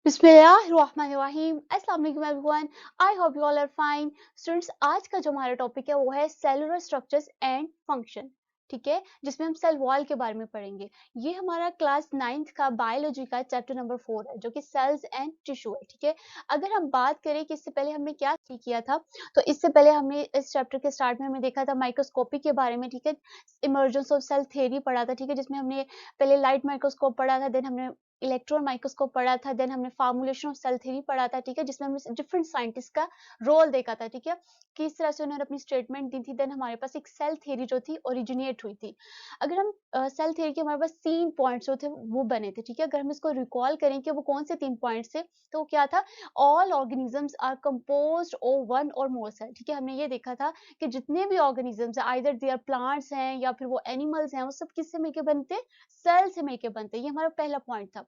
बिस्मिल्लाहिर्रहमानिर्रहीम अस्सलाम वालेकुम everyone. I hope you all are fine. Students, आज का जो हमारा टॉपिक है वो है सेलुलर स्ट्रक्चर्स एंड फंक्शन। ठीक है, जिसमें हम सेल वॉल के बारे में पढ़ेंगे। ये हमारा क्लास 9th का बायोलॉजी का चैप्टर नंबर 4 है, जो कि सेल्स एंड टिश्यू है। ठीक है, अगर हम बात करें कि इससे पहले हमने क्या किया था, तो इससे पहले हमने इस चैप्टर के स्टार्ट में हमने देखा था माइक्रोस्कोपी के बारे में। ठीक है, इमर्जेंस ऑफ सेल थ्योरी पढ़ा था। ठीक है, जिसमें हमने पहले लाइट माइक्रोस्कोप पढ़ा था, देन हमने इलेक्ट्रॉन माइक्रोस्कोप पढ़ा था, देन हमने फार्मूलेशन ऑफ सेल थ्योरी पढ़ा था। ठीक है, जिसमें हमने डिफरेंट साइंटिस्ट का रोल देखा था। ठीक है, किस तरह से उन्होंने अपनी स्टेटमेंट दी थी। देन हमारे पास एक सेल थ्योरी जो थी ओरिजिनेट हुई थी। अगर हम सेल थ्योरी के हमारे पास 3 पॉइंट्स जो थे वो बने थे। ठीक है, अगर हम इसको रिकॉल करें कि वो कौन से 3 पॉइंट्स थे, तो वो क्या था? All organisms are composed of one और मोर सेल। ठीक है, हमने ये देखा था कि जितने भी ऑर्गेनिजम्स हैं, आइदर दे आर प्लांट्स हैं या फिर वो एनिमल्स हैं, वो सब किससे मिलके बनते हैं? सेल से मिलके बनते हैं। ये हमारा पहला पॉइंट था।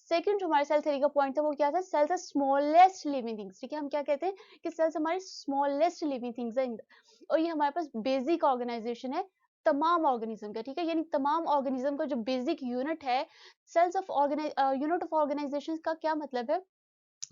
सेकंड जो हमारे सेल थ्योरी का पॉइंट था वो क्या था? Cells are smallest living things. ठीक है, हम क्या कहते हैं कि सेल्स हमारे स्मॉलेस्ट लिविंग थिंग्स है, और ये हमारे पास बेसिक ऑर्गेनाइजेशन है तमाम ऑर्गेनिज्म का। ठीक है, यानी तमाम ऑर्गेनिज्म का जो बेसिक यूनिट है, cells of unit of organisation का क्या मतलब है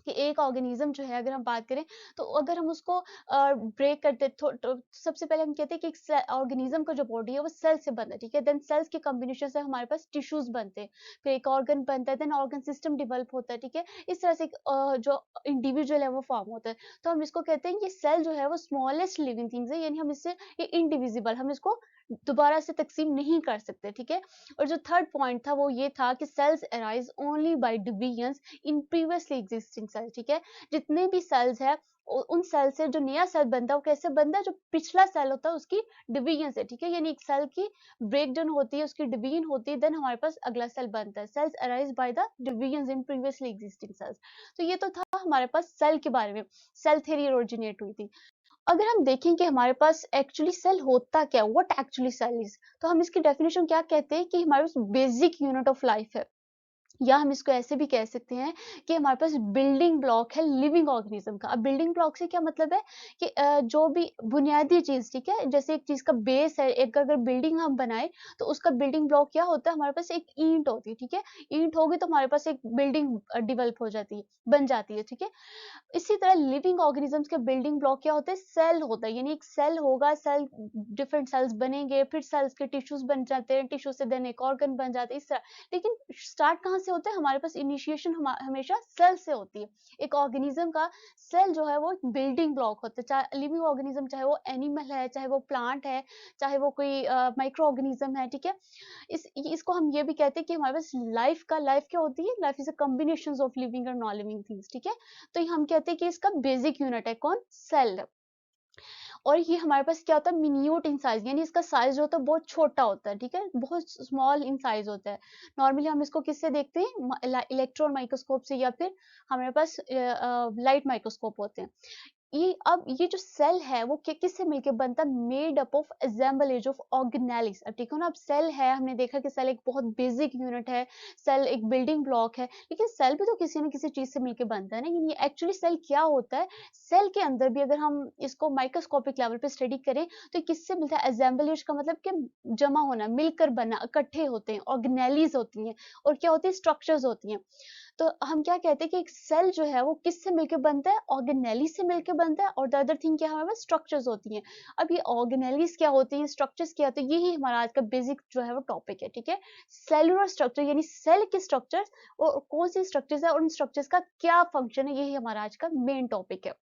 कि एक ऑर्गेनिज्म जो है, अगर हम बात करें, तो अगर हम उसको ब्रेक करते तो सबसे पहले हम कहते हैं कि एक ऑर्गेनिज्म का जो बॉडी है वो सेल से बनता है। ठीक है, देन सेल्स के कॉम्बिनेशन से हमारे पास टिश्यूज बनते हैं, फिर एक ऑर्गन बनता है, देन ऑर्गन सिस्टम डेवलप होता है। ठीक है, इस तरह से एक जो इंडिविजुअल है वो फॉर्म होता है। तो हम इसको कहते हैं ये सेल जो है वो स्मॉलेस्ट लिविंग थिंग्स है, यानी हम इससे ये इनडिविजिबल, हम इसको दोबारा से तकसीम नहीं कर सकते। ठीक है, और जो थर्ड पॉइंट था वो ये था कि cells arise only by division in previously existing cell. ठीक है, जितने भी सेल्स है उन सेल से जो नया सेल बनता है वो कैसे बनता है? जो पिछला सेल होता है उसकी डिवीजन से। ठीक है, यानी एक सेल की ब्रेक डाउन होती है, उसकी डिवीजन होती है, देन हमारे पास अगला सेल बनता है। Cells arise by the division in previously existing cells. तो ये तो था हमारे पास सेल के बारे में, सेल थ्योरी ओरिजिनेट हुई थी। अगर हम देखें कि हमारे पास एक्चुअली सेल होता क्या, व्हाट एक्चुअली सेल इज, तो हम इसकी डेफिनेशन क्या कहते हैं कि हमारे पास बेसिक यूनिट ऑफ लाइफ है, या हम इसको ऐसे भी कह सकते हैं कि हमारे पास बिल्डिंग ब्लॉक है लिविंग ऑर्गेनिज्म का। अब बिल्डिंग ब्लॉक से क्या मतलब है कि जो भी बुनियादी चीज, ठीक है, जैसे एक चीज का बेस है, एक अगर बिल्डिंग हम बनाए तो उसका बिल्डिंग ब्लॉक क्या होता है? हमारे पास एक ईंट होती है। ठीक है, ईंट होगी तो हमारे पास एक बिल्डिंग डेवलप हो जाती है, बन जाती है। ठीक है, इसी तरह लिविंग ऑर्गेनिजम्स के बिल्डिंग ब्लॉक क्या होते हैं? सेल होता है, यानी एक सेल होगा, सेल डिफरेंट सेल्स बनेंगे, फिर सेल्स के टिश्यूज बन जाते हैं, टिश्यू से देन एक ऑर्गन बन जाते हैं, इस तरह। लेकिन स्टार्ट कहाँ से होता है? हमारे पास इनिशिएशन हमेशा सेल से होती है। एक ऑर्गेनिज्म का सेल जो है वो एक बिल्डिंग ब्लॉक होता है, चाहे लिविंग ऑर्गेनिज्म, चाहे वो एनिमल है, चाहे वो प्लांट है, चाहे वो कोई माइक्रो ऑर्गेनिज्म है। ठीक है, इसको हम ये भी कहते हैं कि हमारे पास लाइफ क्या होती है? Life is a combination of living और नॉन लिविंग थिंग्स। ठीक है, तो हम कहते हैं कि इसका बेसिक यूनिट है कौन? सेल। और ये हमारे पास क्या होता है? मिन्यूट इन साइज, यानी इसका साइज जो होता है बहुत छोटा होता है। ठीक है, बहुत स्मॉल इन साइज होता है। नॉर्मली हम इसको किससे देखते हैं? इलेक्ट्रॉन माइक्रोस्कोप से, या फिर हमारे पास लाइट माइक्रोस्कोप होते हैं। ये अब ये जो सेल है वो किससे मिलके बनता है? Made up of assemblage of organelles. अब ठीक है ना, अब सेल है, हमने देखा कि सेल एक बहुत बेसिक यूनिट है, सेल एक बिल्डिंग ब्लॉक है, लेकिन सेल भी तो किसी न किसी चीज से मिलके बनता है ना। ये एक्चुअली सेल क्या होता है? सेल के अंदर भी अगर हम इसको माइक्रोस्कोपिक लेवल पे स्टडी करें तो ये किससे मिलता है? असेंबलेज का मतलब कि जमा होना, मिलकर बनना, इकट्ठे होते हैं, ऑर्गेनेलिस होती हैं, और क्या होती है? स्ट्रक्चर्स होती हैं। तो हम क्या कहते हैं कि एक सेल जो है वो किससे मिलके बनता है? ऑर्गेनेली से मिलके बनता है, और द अदर थिंग क्या है? हमारे पास स्ट्रक्चर्स होती हैं। अब ये ऑर्गेनेलीज क्या होती हैं, स्ट्रक्चर्स क्या होते हैं, यही हमारा आज का बेसिक जो है वो टॉपिक है। ठीक है, सेलुलर स्ट्रक्चर, यानी सेल के स्ट्रक्चर्स, और कौन सी स्ट्रक्चर्स है और उन स्ट्रक्चर्स का क्या फंक्शन है, यही हमारा आज का मेन टॉपिक है।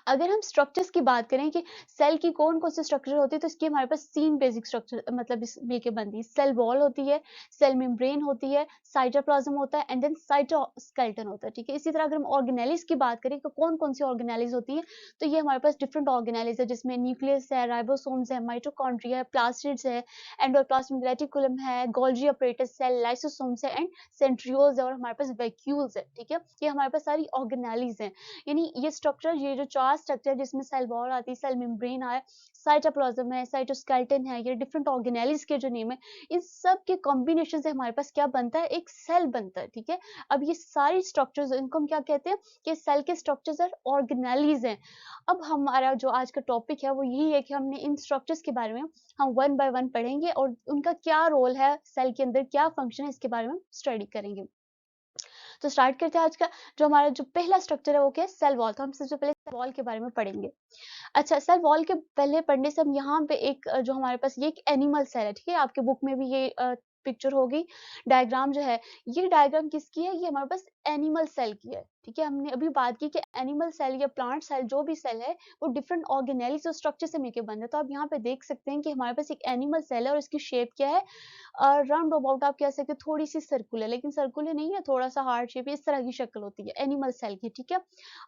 अगर हम स्ट्रक्चर्स की बात करें कि सेल की कौन-कौन सी स्ट्रक्चर होती है, तो इसकी हमारे पास 3 बेसिक स्ट्रक्चर मतलब इस मिलके बनती है। सेल वॉल होती है, सेल मेम्ब्रेन होती है, साइटोप्लाज्म होता है, एंड देन साइटोस्केलेटन होता है। ठीक है, इसी तरह अगर हम ऑर्गेनेलिज की बात करें तो कौन-कौन सी ऑर्गेनेलिज होती है, तो ये हमारे पास डिफरेंट ऑर्गेनेलिज है, जिसमें न्यूक्लियस है, राइबोसोम्स है, माइटोकॉन्ड्रिया है, प्लास्टिड्स है, एंडोप्लाज्मिक रेटिकुलम है, गोल्गी अपरेटस सेल, लाइसोसोम्स है, एंड सेंट्रियोल्स है, और हमारे पास वैक्यूल्स है। ठीक है, ये हमारे पास सारी ऑर्गेनेलिज हैं। यानी ये स्ट्रक्चर, ये जो 4 स्ट्रक्चर जिसमें सेल वॉल आती है, सेल मेम्ब्रेन है, साइटोप्लाज्म है, साइटोस्केलेटन है, ये डिफरेंट ऑर्गेनेलिज के जो नेम है, इन सब के कॉम्बिनेशन से हमारे पास क्या बनता है? एक सेल बनता है। ठीक है, अब ये सारी स्ट्रक्चर्स, इनको हम क्या कहते हैं कि सेल के स्ट्रक्चर्स और ऑर्गेनेलिज हैं। अब हमारा जो आज का टॉपिक है वो यही है कि हमने इन स्ट्रक्चर्स के बारे में हम वन बाय वन पढ़ेंगे, और उनका क्या रोल है सेल के अंदर, क्या फंक्शन है, इसके बारे में स्टडी करेंगे। तो स्टार्ट करते हैं आज का जो हमारा जो पहला स्ट्रक्चर है वो क्या है, सेल वॉल। तो हम सबसे पहले सेल वॉल के बारे में पढ़ेंगे। अच्छा, सेल वॉल के पहले पढ़ने से हम यहाँ पे एक जो हमारे पास ये एक एनिमल सेल है, ठीक है? आपके बुक में भी ये पिक्चर होगी, डायग्राम जो है, ये डायग्राम किसकी है? ये हमारे पास एनिमल सेल की है, ठीक है? हमने अभी बात की कि एनिमल सेल या प्लांट सेल जो भी सेल है, वो डिफरेंट ऑर्गेनेल्स और स्ट्रक्चर से मिलके बने हैं। तो आप यहाँ पे देख सकते हैं कि हमारे पास एक एनिमल सेल है और इसकी शेप क्या है? राउंड अबाउट आप कह सकते हैं, थोड़ी-सी सर्कुलर, लेकिन सर्कुलर नहीं है, थोड़ा-सा हार्ट शेप, इस तरह की शक्ल होती है एनिमल सेल की, ठीक है?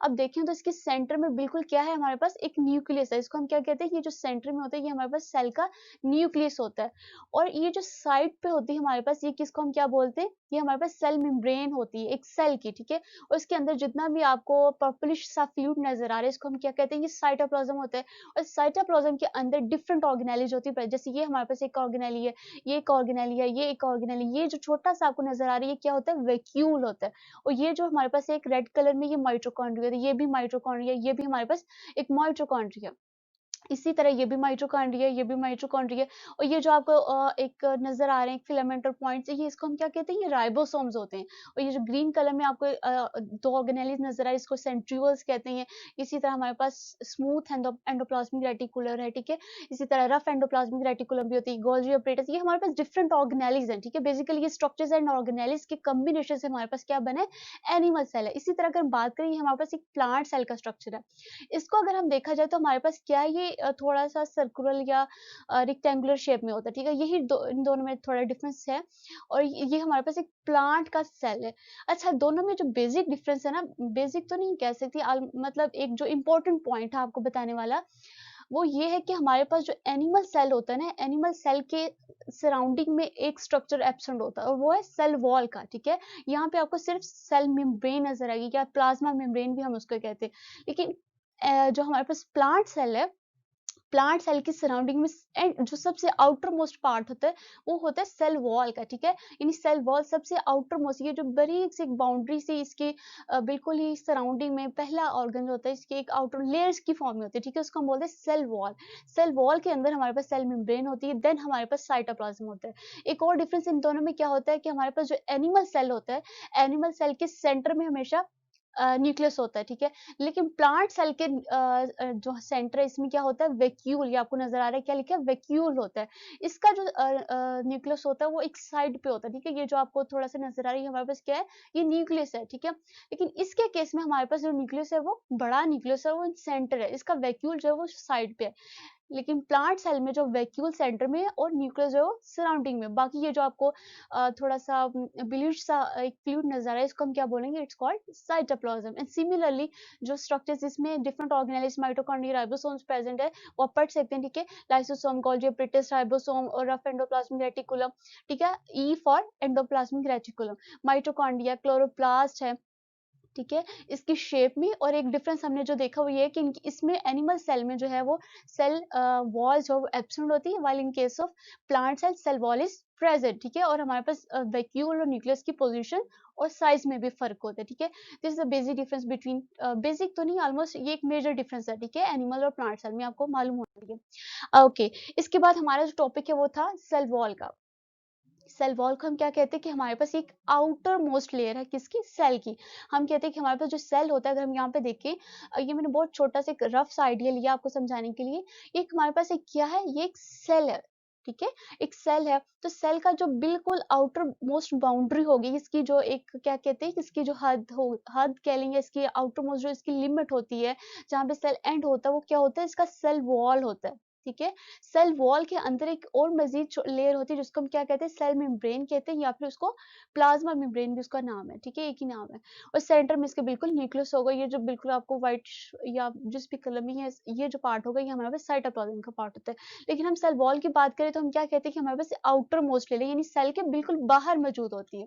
अब देखें तो इसके सेंटर में बिल्कुल क्या है हमारे पास? एक न्यूक्लियस है। इसको हम क्या कहते हैं? ये जो सेंटर में होता है, ये हमारे पास सेल का न्यूक्लियस होता है। और ये जो साइड पे होती है हमारे पास, ये किसको हम क्या बोलते हैं? ये हमारे पास सेल मेम्ब्रेन होती है, एक सेल की, ठीक है? और इसके अंदर जितना भी आपको पर्पलिश सा फ्लूइड नज़र आ रहा है, इसको हम क्या कहते हैं? ये साइटोप्लाज्म होता है। और साइटोप्लाज्म के अंदर डिफरेंट ऑर्गेनेलीज़ होती है, जैसे ये हमारे पास एक ऑर्गेनेली है, ये एक ऑर्गेनेली है, ये एक ऑर्गेनेली, ये जो छोटा-सा आपको नज़र आ रहा है, ये क्या होता है? वैक्यूल होता है। और ये जो हमारे पास एक रेड कलर में ये माइटोकॉन्ड्रिया है, ये भी माइटोकॉन्ड्रिया, ये भी हमारे पास एक माइटोकॉन्ड्रिया। इसी तरह ये भी माइटोकॉन्ड्रिया, ये भी माइटोकॉन्ड्रिया। और ये जो आपको एक नज़र आ रहे हैं फिलामेंटल पॉइंट्स, ये इसको हम क्या कहते हैं? ये राइबोसोम्स होते हैं। और ये जो ग्रीन कलर में आपको 2 ऑर्गेनेलीज़ नज़र आ रही है, इसको सेंट्रिओल्स कहते हैं। इसी तरह हमारे पास स्मूथ एंडोप्लाज्मिक रेटिकुलर है, ठीक है? इसी तरह रफ एंडोप्लाज्मिक रेटिकुलम भी होती है, गोल्गी apparatus, ये हमारे पास डिफरेंट ऑर्गेनेलीज़ हैं, ठीक है? बेसिकली ये स्ट्रक्चर्स एंड ऑर्गेनेलीज़ के कॉम्बिनेशन से हमारे पास क्या बना है? एनिमल सेल है। इसी तरह अगर हम बात करें, ये हमारे पास एक प्लांट सेल का स्ट्रक्चर है। इसको अगर हम देखा जाए तो हमारे पास क्या है, ये थोड़ा-सा सर्कुलर या रेक्टेंगुलर शेप में होता है, ठीक है? यही इन दोनों में थोड़ा डिफरेंस है। और ये हमारे पास एक प्लांट का सेल है। अच्छा, दोनों में जो बेसिक डिफरेंस है ना, बेसिक तो नहीं कह सकती, मतलब एक जो इम्पोर्टेंट पॉइंट है आपको बताने वाला, वो ये है कि हमारे पास जो एनिमल सेल होता है ना, एनिमल सेल के सराउंडिंग में एक स्ट्रक्चर एब्सेंट होता है और वो है सेल वॉल का, ठीक है? यहाँ पे आपको सिर्फ सेल मेम्ब्रेन नज़र आएगी, या प्लाज्मा मेम्ब्रेन भी हम उसको कहते हैं। लेकिन जो हमारे पास प्लांट सेल है, प्लांट सेल की सराउंडिंग में एंड जो सबसे आउटर मोस्ट पार्ट होता है, वो होता है सेल वॉल का, ठीक है? यानी सेल वॉल सबसे आउटर मोस्ट, ये जो बारीक सी एक बाउंड्री सी इसकी बिल्कुल ही सराउंडिंग में पहला ऑर्गन जो होता है, इसकी एक आउटर लेयर्स की फॉर्म में होती है, ठीक है? उसको हम बोलते हैं सेल वॉल। सेल वॉल के अंदर हमारे पास सेल मेम्ब्रेन होती है, देन हमारे पास साइटोप्लाज्म होता है। एक और डिफरेंस इन दोनों में क्या होता है कि हमारे पास जो एनिमल सेल होता है, एनिमल सेल के सेंटर में हमेशा न्यूक्लियस होता है, ठीक है? लेकिन प्लांट सेल के जो सेंटर है, इसमें क्या होता है? वैक्यूल, ये आपको नज़र आ रहा है, क्या लिखा है? वैक्यूल होता है। इसका जो न्यूक्लियस होता है, वो एक साइड पे होता है, ठीक है? ये जो आपको थोड़ा-सा नज़र आ रही है, हमारे पास क्या है? ये न्यूक्लियस है, ठीक है? लेकिन इसके केस में हमारे पास जो न्यूक्लियस है, वो बड़ा न्यूक्लियस है, वो सेंटर है। इसका वैक्यूल जो है, वो साइड पे है। लेकिन प्लांट सेल में जो वैक्यूल सेंटर में है और न्यूक्लियस जो है वो सराउंडिंग में। बाकी ये जो आपको थोड़ा-सा ब्लूइश सा एक फ्लूइड नज़र आ रहा है, इसको हम क्या बोलेंगे? It's called cytoplasm. And similarly जो स्ट्रक्चर्स जिसमें different organelles, mitochondria, ribosomes present है, वो आप पढ़ सकते हैं, ठीक है? लाइसोसोम, गोल्गी apparatus, राइबोसोम और रफ एंडोप्लाज्मिक रेटिकुलम, ठीक है? E for endoplasmic reticulum. Mitochondria, chloroplast है, ठीक है? इसकी शेप में। और एक डिफरेंस हमने जो देखा वो ये है कि इसमें एनिमल सेल में जो है वो सेल वॉल जो है वो एब्सेंट होती है, while in case of plant cell, cell wall is present, ठीक है? और हमारे पास वैक्यूल और न्यूक्लियस की पोजीशन और साइज में भी फर्क होता है, ठीक है? This is the basic difference between, basic तो नहीं, ऑलमोस्ट ये एक मेजर डिफरेंस है, ठीक है? एनिमल और प्लांट सेल में आपको मालूम होना चाहिए। ओके, इसके बाद हमारा जो टॉपिक है वो था सेल वॉल का। सेल वॉल को हम क्या कहते हैं कि हमारे पास एक आउटर मोस्ट लेयर है, किसकी? सेल की। हम कहते हैं कि हमारे पास जो सेल होता है, अगर हम यहाँ पे देखें, ये मैंने बहुत छोटा सा एक रफ सा आइडिया लिया आपको समझाने के लिए। एक हमारे पास एक क्या है? ये एक सेल है, ठीक है? एक सेल है, तो सेल का जो बिल्कुल आउटर मोस्ट बाउंड्री होगी, इसकी जो एक क्या कहते हैं, इसकी जो हद कह लेंगे, इसकी आउटर मोस्ट जो इसकी लिमिट होती है, जहाँ पे सेल एंड होता है, वो क्या होता है? इसका सेल वॉल होता है, ठीक है? सेल वॉल के अंदर एक और मजीद लेयर होती है, जिसको हम क्या कहते हैं? सेल मेम्ब्रेन कहते हैं, या फिर उसको प्लाज्मा मेम्ब्रेन भी उसका नाम है, ठीक है? एक ही नाम है। और सेंटर में इसके बिल्कुल न्यूक्लियस होगा, ये जो बिल्कुल आपको व्हाइट या जिस भी कलर में है, ये जो पार्ट होगा, ये हमारे पास साइटोप्लाज्म का पार्ट होता है। लेकिन हम सेल वॉल की बात करें तो हम क्या कहते हैं कि हमारे पास आउटर मोस्ट लेयर, यानी सेल के बिल्कुल बाहर मौजूद होती है।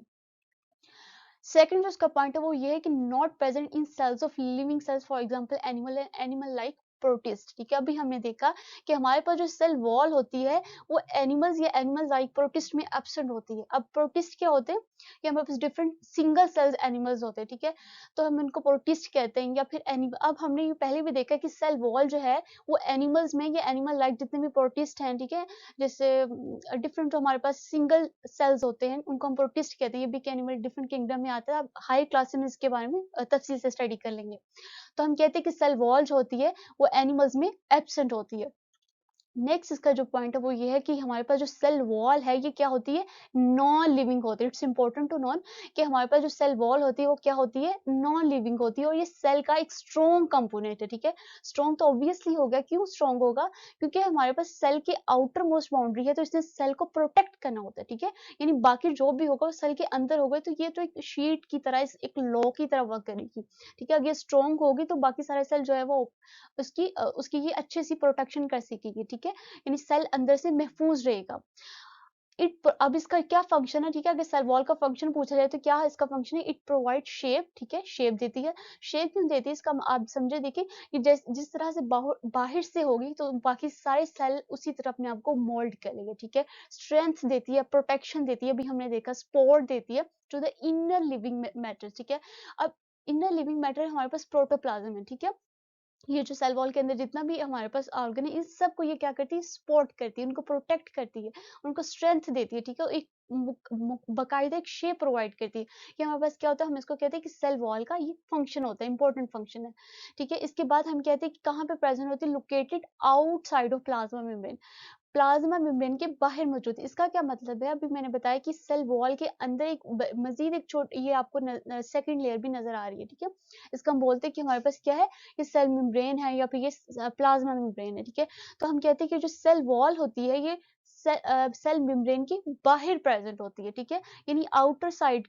सेकंड जो उसका पॉइंट है वो ये है कि not present in cells of living cells, for example animal like protist, ठीक है। अभी हमने देखा कि हमारे पास जो सेल वॉल होती है वो एनिमल्स या एनिमल लाइक प्रोटिस्ट में एब्सेंट होती है। अब प्रोटिस्ट क्या होते हैं, ये हमारे पास डिफरेंट सिंगल सेल्स एनिमल्स होते हैं, ठीक है, तो हम इनको प्रोटिस्ट कहते हैं या फिर एनिमल। अब हमने ये पहले भी देखा कि सेल वॉल जो है वो एनिमल्स में या एनिमल लाइक जितने भी प्रोटिस्ट हैं, ठीक है, जैसे डिफरेंट जो हमारे पास सिंगल सेल्स होते हैं उनको हम प्रोटिस्ट कहते हैं। ये भी एनिमल डिफरेंट किंगडम में आता है, आप हाई क्लास में इसके बारे में तफसील से स्टडी कर लेंगे। तो हम कहते हैं कि सेल वॉल जो होती है वो एनिमल्स में एब्सेंट होती है। नेक्स्ट इसका जो पॉइंट है वो ये है कि हमारे पास जो सेल वॉल है ये क्या होती है, नॉन लिविंग होती है। इट्स इंपॉर्टेंट टू नोन कि हमारे पास जो सेल वॉल होती है वो क्या होती है, नॉन लिविंग होती है, और ये सेल का एक स्ट्रॉन्ग कंपोनेंट है, ठीक है। स्ट्रॉन्ग तो ऑब्वियसली होगा, क्यों स्ट्रॉन्ग होगा, क्योंकि हमारे पास सेल की आउटर मोस्ट बाउंड्री है, तो इसने सेल को प्रोटेक्ट करना होता है, ठीक है। यानी बाकी जो भी होगा वो सेल के अंदर होगा, तो ये तो एक शीट की तरह, एक लॉ की तरह वर्क करेगी, ठीक है। अगर ये स्ट्रॉन्ग होगी तो बाकी सारे सेल जो है वो उसकी ये अच्छे से प्रोटेक्शन कर सकेगी, ठीक है, यानी सेल अंदर से महफूज रहेगा। अब इसका क्या फंक्शन है, ठीक है, अगर सेल वॉल का फंक्शन पूछा जाए तो क्या है इसका फंक्शन है, इट प्रोवाइड शेप, ठीक है, शेप देती है। शेप क्यों देती है, इसका आप समझे, देखिए कि जिस तरह से बाहर से होगी तो बाकी सारे सेल उसी तरह अपने आप को मोल्ड कर लेंगे, ठीक है। स्ट्रेंथ देती है, प्रोटेक्शन देती है, अभी हमने देखा सपोर्ट देती है to the inner living matter, ठीक है। अब इनर लिविंग मैटर हमारे पास प्रोटोप्लाज्म है, ठीक है। ये जो सेल वॉल के अंदर जितना भी हमारे पास ऑर्गन है, इस सब को ये क्या करती है, सपोर्ट करती है, उनको प्रोटेक्ट करती है, उनको स्ट्रेंथ देती है, ठीक है, एक बकायदा एक शेप प्रोवाइड करती है। कि हमारे पास क्या होता है, हम इसको कहते हैं कि सेल वॉल का ये फंक्शन होता है, इंपॉर्टेंट फंक्शन है, ठीक है। इसके बाद हम कहते हैं कि कहाँ पे प्रेजेंट होती है, located outside of plasma membrane, plasma membrane के बाहर मौजूद है। इसका क्या मतलब है, अभी मैंने बताया कि सेल वॉल के अंदर एक मजीद एक ये आपको सेकंड लेयर भी नजर आ रही है, ठीक है। इसका हम बोलते हैं कि हमारे पास क्या है, ये सेल मेम्ब्रेन है या फिर ये प्लाज्मा मेम्ब्रेन है, ठीक है। तो हम कहते हैं कि जो सेल वॉल होती है ये सेल मेम्ब्रेन के बाहर प्रेजेंट होती है, ठीक है, यानी आउटसाइड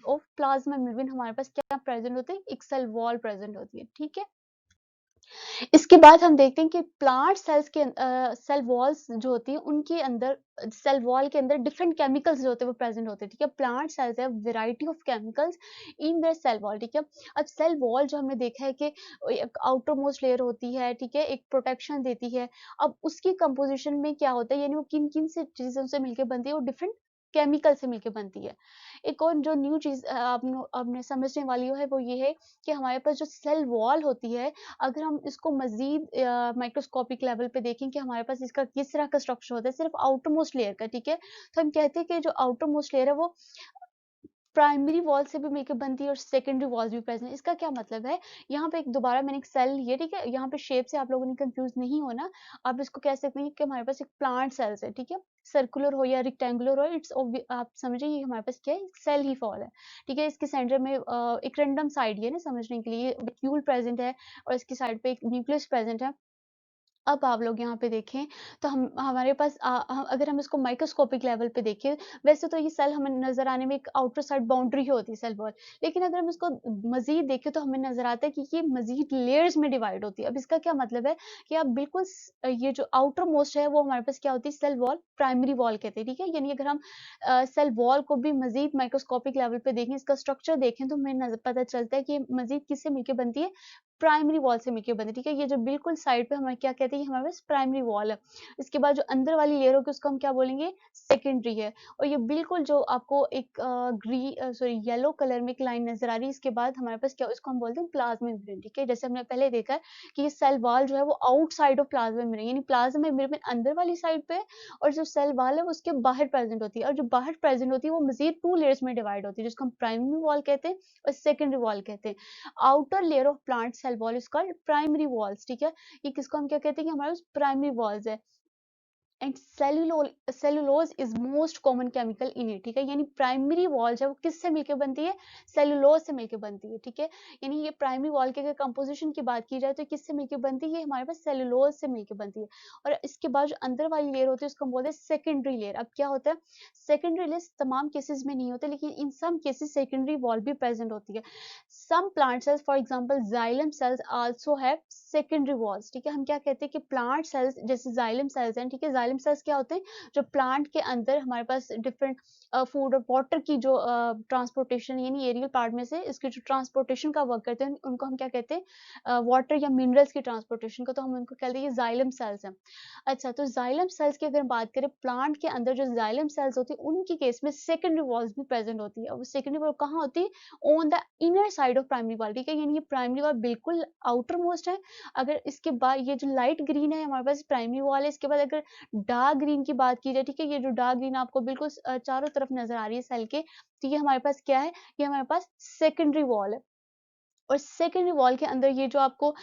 ऑफ प्लाज्मा मेम्ब्रेन हमारे पास क्या प्रेजेंट होती है, एक सेल वॉल प्रेजेंट होती है, ठीक है। इसके बाद हम देखते हैं कि प्लांट सेल्स के सेल वॉल्स जो होती है उनके अंदर, सेल वॉल के अंदर डिफरेंट केमिकल्स जो होते हैं वो प्रेजेंट होते हैं, ठीक है। प्लांट सेल्स है variety of chemicals in their cell wall, ठीक है। अब सेल वॉल जो हमने देखा है कि एक आउटर मोस्ट लेयर होती है, ठीक है, एक प्रोटेक्शन देती है। अब उसकी कंपोजिशन में क्या होता है, यानी वो किन किन से चीजों से मिलकर बनती है, वो डिफरेंट केमिकल से मिलकर बनती है। एक और जो न्यू चीज आपने समझने वाली है वो ये है कि हमारे पास जो सेल वॉल होती है, अगर हम इसको मज़ीद माइक्रोस्कोपिक लेवल पे देखें कि हमारे पास इसका किस तरह का स्ट्रक्चर होता है, सिर्फ आउटर मोस्ट लेयर का, ठीक है। तो हम कहते हैं कि जो आउटर मोस्ट लेयर है वो प्राइमरी वॉल से भी मिलकर बनती है और सेकेंडरी वॉल्स भी प्रेजेंट है। इसका क्या मतलब है, यहाँ पे एक दोबारा मैंने एक सेल लिया, ठीक है, यहाँ पे शेप से आप लोगों ने कंफ्यूज नहीं होना। आप इसको कह सकते हैं कि हमारे पास एक प्लांट सेल्स है, ठीक है, सर्कुलर हो या रेक्टेंगुलर हो, आप समझिए ये हमारे पास क्या है, सेल ही फॉल है, ठीक है। इसके सेंटर में एक रेंडम साइड है ना, समझने के लिए वैक्यूल प्रेजेंट है और इसकी साइड पे एक न्यूक्लियस प्रेजेंट है। अब आप लोग यहाँ पे देखें तो हम हमारे पास अगर हम इसको माइक्रोस्कोपिक लेवल पे देखें, वैसे तो ये सेल हमें नजर आने में एक आउटर साइड बाउंड्री ही होती है सेल वॉल, लेकिन अगर हम इसको मजीद देखें तो हमें नजर आता है कि ये मजीद लेयर्स में डिवाइड होती है। अब इसका क्या मतलब है कि आप बिल्कुल ये जो आउटर मोस्ट है वो हमारे पास क्या होती है, सेल वॉल प्राइमरी वॉल कहते हैं, ठीक है। यानी अगर हम सेल वॉल को भी मजीद माइक्रोस्कोपिक लेवल पे देखें, इसका स्ट्रक्चर देखें, तो हमें पता चलता है कि मजीद किससे मिलकर बनती है, प्राइमरी वॉल से मिलकर बनी, ठीक है। ये जो बिल्कुल साइड पे हमें क्या कहते हैं, हमारे पास प्राइमरी वॉल है। इसके बाद जो अंदर वाली लेयर होगी उसको हम क्या बोलेंगे, सेकेंडरी है। और ये बिल्कुल जो आपको एक सॉरी येलो कलर में एक लाइन नजर आ रही है, इसके बाद हमारे पास क्या, इसको हम बोलते हैं प्लाज्मा मेम्ब्रेन, ठीक है। जैसे हमने पहले देखा है कि ये सेल वॉल जो है वो आउटसाइड ऑफ प्लाज्मा मेम्ब्रेन, यानी प्लाज्मा मेम्ब्रेन अंदर वाली साइड पे, और जो सेल वॉल है वो उसके बाहर प्रेजेंट होती है, और जो बाहर प्रेजेंट होती है वो मजीद 2 लेयर्स में डिवाइड होती है, जिसको हम प्राइमरी वॉल कहते हैं और सेकेंडरी वॉल कहते हैं। Outer layer of plant cell wall is called primary walls, ठीक है। ये किसको हम क्या कहते हैं कि हमारे पास प्राइमरी वॉल्स है। And cellulose is most common chemical in it, ठीक है। यानी प्राइमरी वॉल जब किससे मिलकर बनती है, सेलुलोज से मिलकर बनती है, ठीक है। यानी ये प्राइमरी वॉल के अगर कंपोजिशन की बात की जाए तो किससे मिलकर बनती है, ये हमारे पास सेलुलोज से मिलकर बनती है। और इसके बाद जो अंदर वाली लेयर होती है उसको हम बोलते हैं सेकेंडरी लेयर। अब क्या होता है, सेकेंडरी लेयर तमाम केसेस में नहीं होते, लेकिन in some cases secondary wall भी प्रेजेंट होती है। Some plant cells for example xylem cells also have secondary walls, ठीक है। हम क्या कहते हैं कि प्लांट सेल्स जैसे जाइलम सेल्स हैं, ठीक है। जाइलम सेल्स क्या होते हैं, जो प्लांट के अंदर हमारे पास डिफरेंट फूड और वाटर की जो ट्रांसपोर्टेशन यानी एरियल पार्ट में से इसकी जो ट्रांसपोर्टेशन का वर्क करते हैं उनको हम क्या कहते हैं, वाटर या मिनरल्स की ट्रांसपोर्टेशन को, तो हम उनको कहते हैं ये जाइलम सेल्स हैं। अच्छा, तो जाइलम सेल्स की अगर हम बात करें, प्लांट के अंदर जो जाइलम सेल्स होती है उनकी केस में सेकेंडरी वॉल्स भी प्रेजेंट होती है। और वो सेकेंडरी वॉल कहाँ होती है, on the inner side of primary wall, ठीक है। यानी ये प्राइमरी वॉल बिल्कुल आउटर मोस्ट है। अगर इसके बाद ये जो लाइट ग्रीन है हमारे पास प्राइमरी वॉल है, इसके बाद अगर डार्क ग्रीन की बात की जाए, ठीक है, ये जो डार्क ग्रीन आपको बिल्कुल चारों तरफ नजर आ रही है सेल के, तो ये हमारे पास क्या है, ये हमारे पास सेकेंडरी वॉल है। और सेकेंडरी वॉल के अंदर ये जो आपको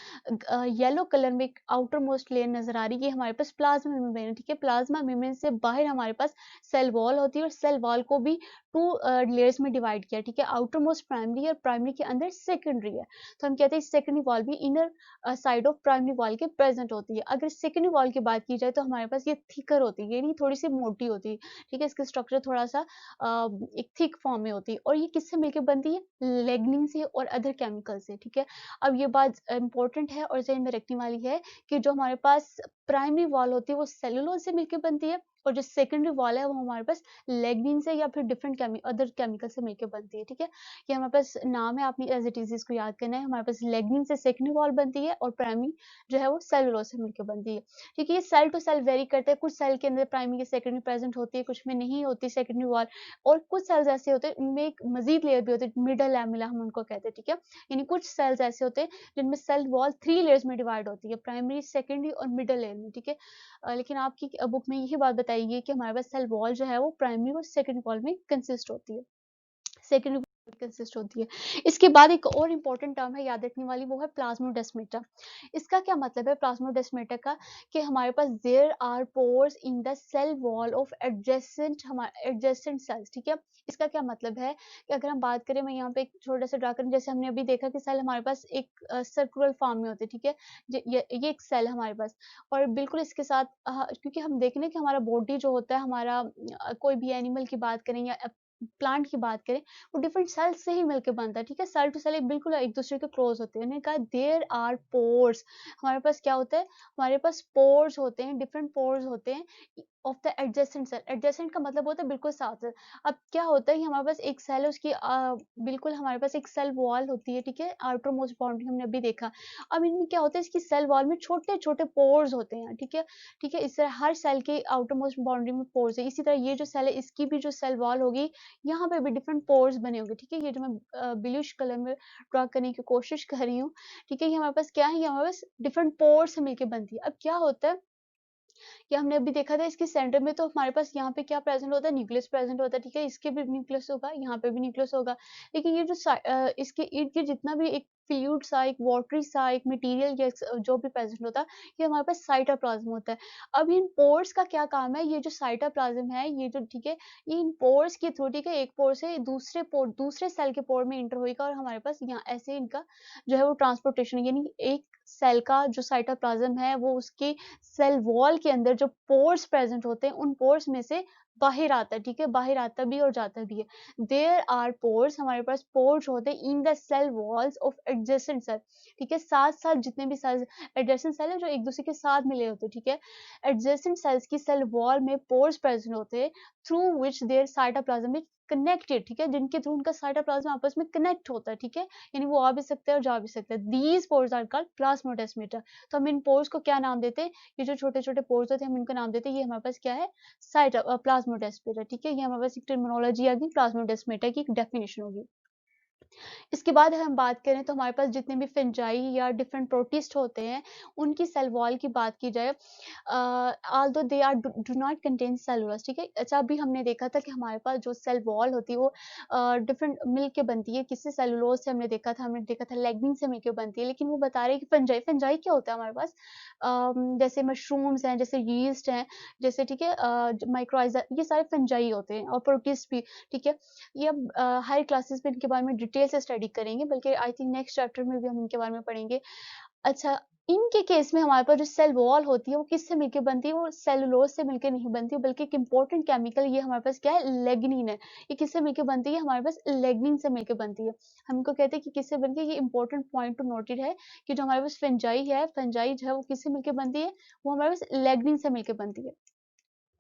येलो कलर में एक आउटर मोस्ट लेयर नजर आ रही है, ये हमारे पास प्लाज्मा मेम्ब्रेन है, ठीक है। प्लाज्मा मेम्ब्रेन से बाहर हमारे पास सेल वॉल होती है और सेल वॉल को भी टू लेयर्स में डिवाइड किया, ठीक है। आउटर मोस्ट प्राइमरी और प्राइमरी के अंदर सेकेंडरी है। तो हम कहते हैं सेकेंडरी वॉल भी inner side of primary wall के प्रेजेंट होती है। अगर सेकेंडरी वॉल की बात की जाए तो हमारे पास ये थिकर होती है, यानी थोड़ी सी मोटी होती है, ठीक है। इसका स्ट्रक्चर थोड़ा सा एक थिक फॉर्म में होती है और ये किससे मिलकर बनती है, लेग्निन से और अदर केमिकल से, ठीक है। अब ये बात इंपॉर्टेंट है और ज़हन में रखने वाली है कि जो हमारे पास प्राइमरी वॉल होती है वो सेलुलोज से मिलकर बनती है और जो सेकेंडरी वॉल है वो हमारे पास लेग्निन से या फिर डिफरेंट अदर केमिकल से मिलकर बनती है, ठीक है। ये हमारे पास नाम है, आपने एज इट इज इसको याद करना है। हमारे पास लेग्निन से सेकेंडरी वॉल बनती है और प्राइमरी जो है वो सेलुलोज से मिलकर बनती है, ठीक है। ये सेल टू सेल वेरी करता है, कुछ सेल के अंदर प्राइमरी या सेकेंडरी प्रेजेंट होती है, कुछ में नहीं होती सेकेंडरी वॉल, और कुछ सेल्स ऐसे होते हैं उनमें एक मजीद लेयर भी होती है, मिडल लैमेला हम उनको कहते हैं, ठीक है। यानी कुछ सेल्स ऐसे होते हैं जिनमें सेल वॉल 3 लेयर्स में डिवाइड होती है, प्राइमरी, सेकेंडरी और मिडल लेयर में, ठीक है। लेकिन आपकी बुक में यही बात बताई गई है कि हमारे पास सेल वॉल जो है वो प्राइमरी और सेकेंडरी वॉल में कंसिस्ट होती है, सेकेंडरी कंसिस्ट होती है। इसके बाद एक और इम्पोर्टेंट टर्म है याद रखने वाली, वो है प्लाज्मोडेस्माटा। इसका क्या मतलब है प्लाज्मोडेस्माटा का, कि हमारे पास there are pores in the cell wall of adjacent cells, ठीक है। इसका क्या मतलब है कि अगर हम बात करें, मैं यहाँ पे एक छोटा सा ड्रा करूँ, जैसे हमने अभी देखा कि सेल हमारे पास एक सर्कुलर फॉर्म में होते हैं, ठीक है। ये एक सेल है हमारे पास और बिल्कुल इसके साथ क्योंकि हम देख रहे हैं कि हमारा बॉडी जो होता है, हमारा कोई भी एनिमल की बात करें या प्लांट की बात करें, वो डिफरेंट सेल्स से ही मिलकर बनता है, ठीक है। सेल टू सेल बिल्कुल एक दूसरे के क्लोज होते हैं। उन्होंने कहा देयर आर पोर्स, हमारे पास क्या होता है, हमारे पास पोर्स होते हैं, डिफरेंट पोर्स होते हैं of the adjacent cell. Adjacent का मतलब होता है बिल्कुल साथ। अब क्या होता है कि हमारे पास एक सेल है, उसकी बिल्कुल हमारे पास एक सेल वॉल होती है, ठीक है। आउटर मोस्ट बाउंड्री हमने अभी देखा। अब इनमें क्या होता है, इसकी सेल वॉल में छोटे छोटे पोर्स होते हैं, ठीक है। ठीक है, इस तरह हर सेल के आउटर मोस्ट बाउंड्री में पोर्स है। इसी तरह ये जो सेल है इसकी भी जो सेल वॉल होगी, यहाँ पे भी डिफरेंट पोर्स बने होंगे, ठीक है। ये जो मैं ब्लूइश कलर में ड्रॉ करने की कोशिश कर रही हूँ, ठीक है। ये हमारे पास क्या है, ये हमारे पास डिफरेंट पोर्स से मिलकर बनती है। अब क्या होता है कि हमने अभी देखा था इसके सेंटर में, तो हमारे पास यहाँ पे क्या प्रेजेंट होता है, न्यूक्लियस प्रेजेंट होता है, ठीक है। इसके भी न्यूक्लियस होगा, यहाँ पे भी न्यूक्लियस होगा। लेकिन ये जो इसके इर्द गिर्द जितना भी एक फ्लूइड सा, एक वाटरी सा, एक मटेरियल या जो भी प्रेजेंट होता है, ये हमारे पास साइटोप्लाज्म होता है। अब इन पोर्स का क्या काम है, ये जो साइटोप्लाज्म है, ये जो, ठीक है, ये इन पोर्स के थ्रू, ठीक है, एक पोर से दूसरे सेल के पोर में इंटर होगा और हमारे पास यहाँ ऐसे इनका जो है वो ट्रांसपोर्टेशन, यानी एक सेल का जो साइटोप्लाज्म है वो उसके सेल वॉल के अंदर जो पोर्स प्रेजेंट होते हैं उन पोर्स में से बाहर आता है, ठीक है। बाहर आता भी और जाता भी है। देयर आर पोर्स, हमारे पास पोर्स होते हैं in the cell walls of adjacent cell, ठीक है। साथ साथ जितने भी सेल्स एडजेसेंट सेल है जो एक दूसरे के साथ मिले होते हैं, ठीक है। एडजेसेंट सेल्स की सेल वॉल में पोर्स प्रेजेंट होते हैं through which there cytoplasm is connected, ठीक है, जिनके थ्रू उनका साइटोप्लाज्म आपस में कनेक्ट होता है, ठीक है। यानी वो आ भी सकते हैं और जा भी सकते हैं। These pores are called plasmodesmata. तो हम इन पोर्स को क्या नाम देते हैं, ये जो छोटे छोटे पोर्स होते हैं हम इनको नाम देते हैं, ये हमारे पास क्या है, प्लाज्मोडेस्माटा, ठीक है। ये हमारे पास एक टर्मिनोलॉजी आ गई, प्लाज्मोडेस्माटा की एक डेफिनेशन होगी। इसके बाद हम बात करें तो हमारे पास जितने भी फंजाई या डिफरेंट प्रोटिस्ट होते हैं उनकी सेल वॉल की बात की जाए, although they are do not contain cellulose, ठीक है। अच्छा, अभी हमने देखा था कि हमारे पास जो सेल वॉल होती है वो डिफरेंट मिल के बनती है, किससे, सेलुलोज से हमने देखा था लेग्निन से मिलकर बनती है। लेकिन वो बता रहे हैं कि फंजाई क्या होता है हमारे पास, जैसे मशरूम्स हैं, जैसे यीस्ट हैं, जैसे, ठीक है, माइक्रोइजा, ये सारे फंजाई होते हैं और प्रोटिस्ट भी, ठीक है। ये अब हायर क्लासेस में इनके बारे में डिटेल से स्टडी करेंगे, बल्कि आई थिंक नेक्स्ट चैप्टर में भी हम इनके बारे में पढ़ेंगे। अच्छा, इनके केस में हमारे पास जो सेल वॉल होती है वो किससे मिलकर बनती है, वो सेलुलोज से मिलकर नहीं बनती, बल्कि एक इंपॉर्टेंट केमिकल ये हमारे पास क्या है, लेग्निन है। ये किससे मिलकर बनती है, हमारे पास लेग्निन से मिलकर बनती है। हमको कहते हैं कि किससे बनती है, ये इंपॉर्टेंट पॉइंट टू नोटेड है कि जो हमारे पास फंजाई है, फंजाई जो है वो किससे मिलकर बनती है, वो हमारे पास लेग्निन से मिलकर बनती है।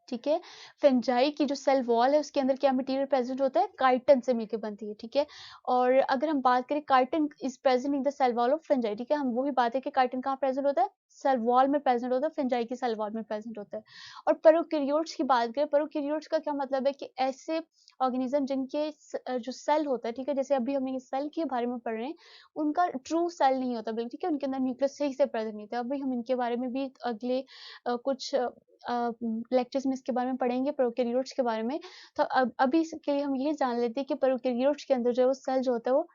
ठीक है, फंजाई की जो सेल वॉल है उसके अंदर क्या मटेरियल प्रेजेंट होता है, काइटन से मिलकर बनती है। ठीक है, और अगर हम बात करें chitin is present in the cell wall of fungi, ठीक है, हम वही बात है कि काइटन कहाँ प्रेजेंट होता है, सेल वॉल में प्रेजेंट होता है, फंजाई की सेल वॉल में प्रेजेंट होता है। और प्रोकैरियोट्स की बात करें, प्रोकैरियोट्स का क्या मतलब है कि ऐसे ऑर्गेनिज्म जिनके जो सेल होता है, ठीक है, जैसे अभी हम ये सेल के बारे में पढ़ रहे हैं, उनका ट्रू सेल नहीं होता, बल्कि ठीक है, उनके अंदर न्यूक्लियस सही से प्रेजेंट नहीं होता। अभी हम इनके बारे में भी अगले कुछ लेक्चर्स में इसके बारे में पढ़ेंगे, प्रोकैरियोट्स के बारे में। तो अभी इसके लिए हम ये जान लेते हैं कि प्रोकैरियोट्स के अंदर जो है वो सेल जो होता है वो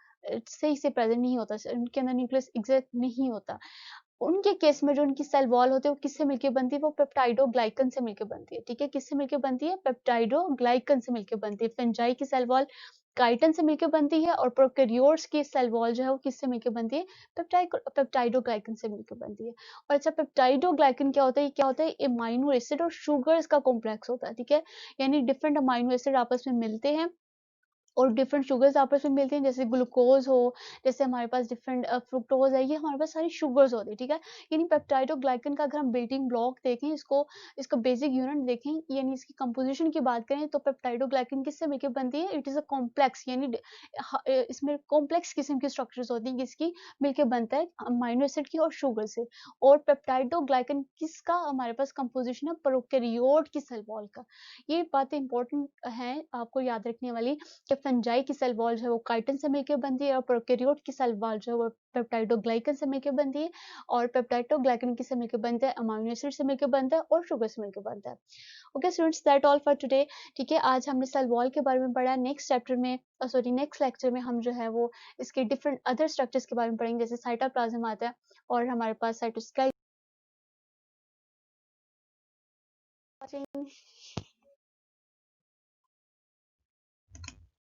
सही से प्रेजेंट नहीं होता, उनके अंदर न्यूक्लियस एग्जैक्ट नहीं होता। उनके केस में जो उनकी सेल वॉल होती है वो किससे मिलकर बनती है, वो पेप्टाइडोग्लाइकन से मिलकर बनती है। ठीक है, किससे मिलकर बनती है, पेप्टाइडोग्लाइकन से मिलकर बनती है। फंजाई की सेल वॉल काइटन से मिलकर बनती है, और प्रोकैरियोट्स की सेल वॉल जो है वो किससे मिलकर बनती है, पेप्टाइडोग्लाइकन से मिलकर बनती है। और अच्छा, पेप्टाइडोग्लाइकन क्या होता है, ये क्या होता है, अमाइनो एसिड और शुगर्स का कॉम्प्लेक्स होता है। ठीक है, यानी डिफरेंट अमाइनो एसिड आपस में मिलते हैं और डिफरेंट शुगर्स आपस में मिलते हैं, जैसे ग्लूकोज हो, जैसे हमारे पास डिफरेंट फ्रुक्टोज है, ये हमारे पास सारी शुगर्स होती है। ठीक है, यानी पेप्टाइडोग्लाइकन का अगर हम बिल्डिंग ब्लॉक देखें, इसको बेसिक यूनिट देखें, यानी इसकी कंपोजिशन की बात करें, तो पेप्टाइडोग्लाइकन किससे मिलकर बनती है, इट इज अ कॉम्प्लेक्स, यानी इसमें कॉम्प्लेक्स किस्म की स्ट्रक्चर्स होती हैं, किसकी मिलकर बनता है, अमाइनो एसिड की और शुगर से। और पेप्टाइडोग्लाइकन किसका हमारे पास कंपोजिशन है, प्रोकैरियोट की सेल वॉल का। ये बातें इंपॉर्टेंट है आपको याद रखने वाली, कि फंजाई की सेल वॉल जो है वो काइटिन से मिलकर बनती है, और प्रोकैरियोट की सेल वॉल जो है वो पेप्टाइडोग्लाइकन से मिलकर बनती है, और पेप्टाइडोग्लाइकन किससे मिलकर बनता है, अमाइनो एसिड से मिलकर बनता है और शुगर से मिलकर बनता है। Okay students, that all for today. ठीक है, आज हमने सेल वॉल के बारे में पढ़ा। नेक्स्ट चैप्टर में सॉरी नेक्स्ट लेक्चर में हम जो है वो इसके डिफरेंट अदर स्ट्रक्चर्स के बारे में पढ़ेंगे, जैसे साइटोप्लाज्म आता है और हमारे पास साइटोस्केलेटन।